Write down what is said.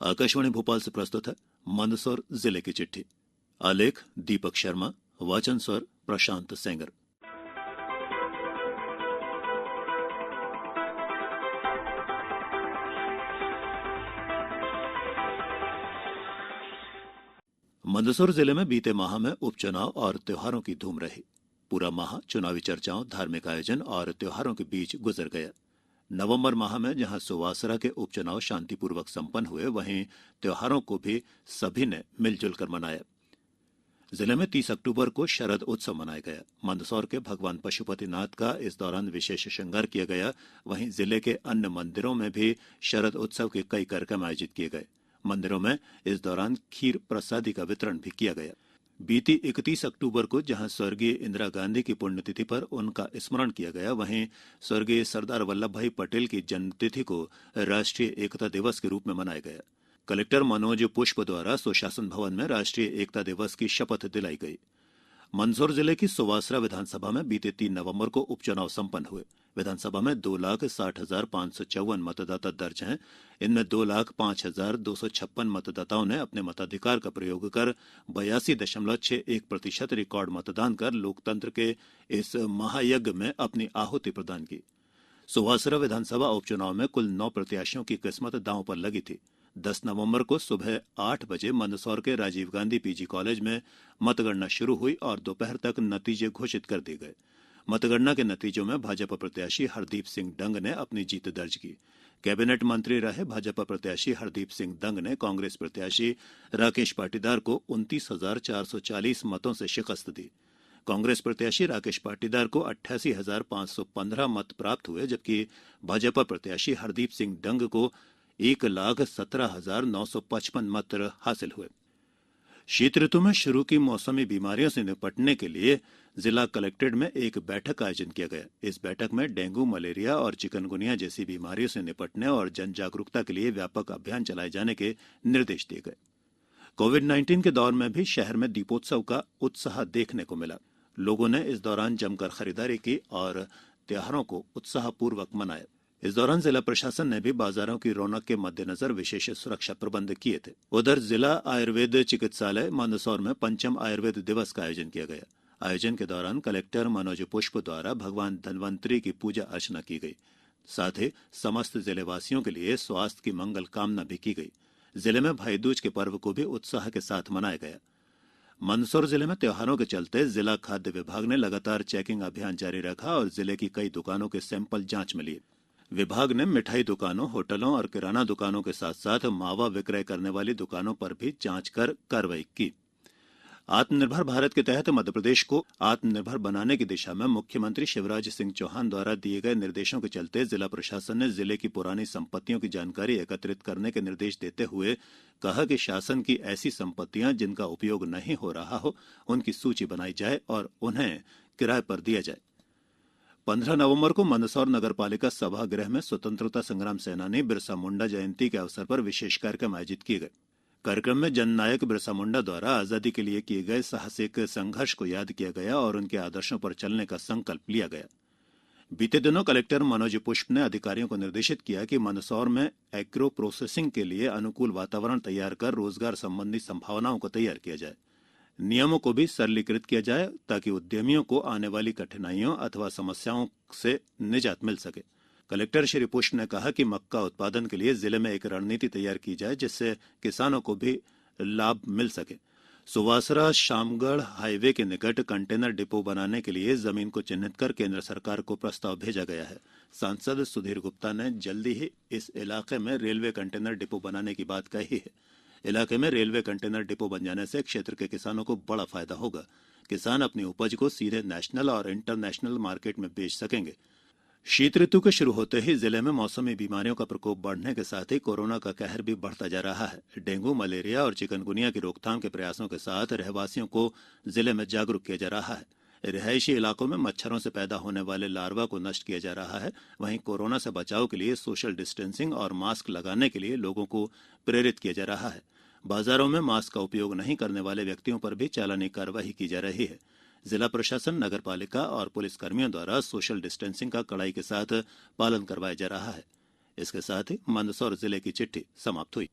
आकाशवाणी भोपाल से प्रस्तुत है मंदसौर जिले की चिट्ठी। आलेख दीपक शर्मा, वाचन स्वर प्रशांत सेंगर। मंदसौर जिले में बीते माह में उपचुनाव और त्योहारों की धूम रही। पूरा माह चुनावी चर्चाओं, धार्मिक आयोजन और त्योहारों के बीच गुजर गया। नवंबर माह में जहां सुवासरा के उपचुनाव शांतिपूर्वक संपन्न हुए, वहीं त्योहारों को भी सभी ने मिलजुल कर मनाया। जिले में 30 अक्टूबर को शरद उत्सव मनाया गया। मंदसौर के भगवान पशुपतिनाथ का इस दौरान विशेष श्रृंगार किया गया। वहीं जिले के अन्य मंदिरों में भी शरद उत्सव के कई कार्यक्रम आयोजित किए गए। मंदिरों में इस दौरान खीर प्रसादी का वितरण भी किया गया। बीती 31 अक्टूबर को जहां स्वर्गीय इंदिरा गांधी की पुण्यतिथि पर उनका स्मरण किया गया, वहीं स्वर्गीय सरदार वल्लभ भाई पटेल की जन्मतिथि को राष्ट्रीय एकता दिवस के रूप में मनाया गया। कलेक्टर मनोज पुष्प द्वारा सुशासन भवन में राष्ट्रीय एकता दिवस की शपथ दिलाई गई। मंदसौर जिले की सुवासरा विधानसभा में बीते 3 नवंबर को उपचुनाव संपन्न हुए। विधानसभा में 2,60,554 मतदाता दर्ज हैं। इनमें 2,05,256 मतदाताओं ने अपने मताधिकार का प्रयोग कर 82.61% रिकॉर्ड मतदान कर लोकतंत्र के इस महायज्ञ में अपनी आहुति प्रदान की। सुवासरा विधानसभा उपचुनाव में कुल 9 प्रत्याशियों की किस्मत दांव पर लगी थी। 10 नवंबर को सुबह 8 बजे मंदसौर के राजीव गांधी पीजी कॉलेज में मतगणना शुरू हुई और दोपहर तक नतीजे घोषित कर दिए गए। मतगणना के नतीजों में भाजपा प्रत्याशी हरदीप सिंह डंग ने अपनी जीत दर्ज की। कैबिनेट मंत्री रहे भाजपा प्रत्याशी हरदीप सिंह डंग ने कांग्रेस प्रत्याशी राकेश पाटीदार को 29,440 मतों से शिकस्त दी। कांग्रेस प्रत्याशी राकेश पाटीदार को 88,515 मत प्राप्त हुए, जबकि भाजपा प्रत्याशी हरदीप सिंह डंग को 1,17,955 मत हासिल हुए। शीत ऋतु में शुरू की मौसमी बीमारियों से निपटने के लिए जिला कलेक्ट्रेट में एक बैठक का आयोजन किया गया। इस बैठक में डेंगू, मलेरिया और चिकनगुनिया जैसी बीमारियों से निपटने और जन जागरूकता के लिए व्यापक अभियान चलाए जाने के निर्देश दिए गए। कोविड-19 के दौर में भी शहर में दीपोत्सव का उत्साह देखने को मिला। लोगों ने इस दौरान जमकर खरीदारी की और त्योहारों को उत्साहपूर्वक मनाया। इस दौरान जिला प्रशासन ने भी बाजारों की रौनक के मद्देनजर विशेष सुरक्षा प्रबंध किए थे। उधर जिला आयुर्वेद चिकित्सालय मंदसौर में पंचम आयुर्वेद दिवस का आयोजन किया गया। आयोजन के दौरान कलेक्टर मनोज पुष्प द्वारा भगवान धन्वंतरी की पूजा अर्चना की गई। साथ ही समस्त जिलेवासियों के लिए स्वास्थ्य की मंगल कामना भी की गई। जिले में भाई दूज के पर्व को भी उत्साह के साथ मनाया गया। मंदसौर जिले में त्योहारों के चलते जिला खाद्य विभाग ने लगातार चेकिंग अभियान जारी रखा और जिले की कई दुकानों के सैंपल जांच में लिए। विभाग ने मिठाई दुकानों, होटलों और किराना दुकानों के साथ साथ मावा विक्रय करने वाली दुकानों पर भी जांच कर कार्रवाई की। आत्मनिर्भर भारत के तहत मध्यप्रदेश को आत्मनिर्भर बनाने की दिशा में मुख्यमंत्री शिवराज सिंह चौहान द्वारा दिए गए निर्देशों के चलते जिला प्रशासन ने जिले की पुरानी संपत्तियों की जानकारी एकत्रित करने के निर्देश देते हुए कहा कि शासन की ऐसी संपत्तियां जिनका उपयोग नहीं हो रहा हो, उनकी सूची बनाई जाए और उन्हें किराए पर दिया जाए। 15 नवंबर को मंदसौर नगरपालिका सभागृह में स्वतंत्रता संग्राम सेनानी बिरसा मुंडा जयंती के अवसर पर विशेष कार्यक्रम आयोजित किए गए। कार्यक्रम में जननायक बिरसा मुंडा द्वारा आजादी के लिए किए गए साहसिक संघर्ष को याद किया गया और उनके आदर्शों पर चलने का संकल्प लिया गया। बीते दिनों कलेक्टर मनोज पुष्प ने अधिकारियों को निर्देशित किया कि मंदसौर में एग्रो प्रोसेसिंग के लिए अनुकूल वातावरण तैयार कर रोजगार संबंधी संभावनाओं को तैयार किया जाए। नियमों को भी सरलीकृत किया जाए ताकि उद्यमियों को आने वाली कठिनाइयों अथवा समस्याओं से निजात मिल सके। कलेक्टर श्री पुष्प ने कहा कि मक्का उत्पादन के लिए जिले में एक रणनीति तैयार की जाए जिससे किसानों को भी लाभ मिल सके। सुवासरा शामगढ़ हाईवे के निकट कंटेनर डिपो बनाने के लिए जमीन को चिन्हित कर केंद्र सरकार को प्रस्ताव भेजा गया है। सांसद सुधीर गुप्ता ने जल्दी ही इस इलाके में रेलवे कंटेनर डिपो बनाने की बात कही है। इलाके में रेलवे कंटेनर डिपो बन जाने से क्षेत्र के किसानों को बड़ा फायदा होगा। किसान अपनी उपज को सीधे नेशनल और इंटरनेशनल मार्केट में बेच सकेंगे। शीत ऋतु के शुरू होते ही जिले में मौसमी बीमारियों का प्रकोप बढ़ने के साथ ही कोरोना का कहर भी बढ़ता जा रहा है। डेंगू, मलेरिया और चिकनगुनिया की रोकथाम के प्रयासों के साथ रहवासियों को जिले में जागरूक किया जा रहा है। रिहायशी इलाकों में मच्छरों से पैदा होने वाले लार्वा को नष्ट किया जा रहा है। वहीं कोरोना से बचाव के लिए सोशल डिस्टेंसिंग और मास्क लगाने के लिए लोगों को प्रेरित किया जा रहा है। बाजारों में मास्क का उपयोग नहीं करने वाले व्यक्तियों पर भी चालानी कार्रवाई की जा रही है। जिला प्रशासन, नगरपालिका और पुलिस कर्मियों द्वारा सोशल डिस्टेंसिंग का कड़ाई के साथ पालन करवाया जा रहा है। इसके साथ ही मंदसौर जिले की चिट्ठी समाप्त हुई।